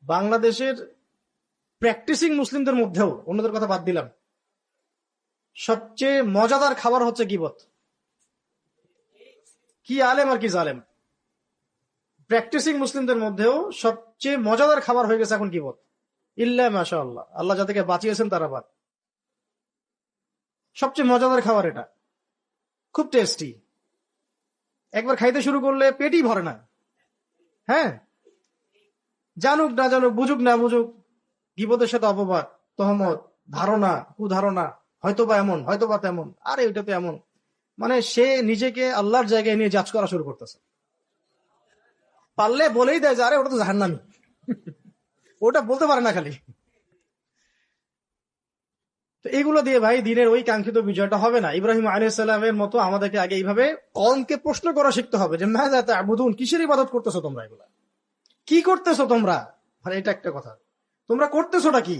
বাংলাদেশের প্র্যাকটিসিং মুসলিমদের মধ্যেও, অন্যদের কথা বাদ দিলাম, সবচেয়ে মজাদার খাবার হচ্ছে গীবত। কি আলেম আর কি জালেম। প্র্যাকটিসিং মুসলিমদের মধ্যেও সবচেয়ে মজাদার খাবার হয়ে গেছে এখন গীবত। ইল্লা মাশাআল্লাহ, আল্লাহ যাদেরকে বাঁচিয়েছেন তারা বাদ। সবচেয়ে মজাদার খাবার এটা, খুব টেস্টি। একবার খাইতে শুরু করলে পেটই ভরে না। হ্যাঁ, জানুক না জানুক, বুঝুক না বুঝুক, গীবতের সাথে অপবাদ, তহমত, ধারণা, কুধারণা, হয়তোবা এমন হয়তোবা তেমন, আরে ওইটা তো এমন, মানে সে নিজেকে আল্লাহর জায়গায় নিয়ে জাজ করা শুরু করতেছে। পারলে বলেই দেয় যে আরে ওটা তো জাহান্নামী। ওটা বলতে পারে না খালি। তো এগুলো দিয়ে ভাই দিনের ওই কাঙ্ক্ষিত বিজয়টা হবে না। ইব্রাহিম আলাইহিস সালামের মতো আমাদেরকে আগে এইভাবে কওমকে প্রশ্ন করা শিখতে হবে যে মাযা তা'বুদুন, কিসের ইবাদত করতেছো তোমরা, এগুলা কি করতেছো তোমরা। মানে এটা একটা কথা, তোমরা করতেছোটা কি।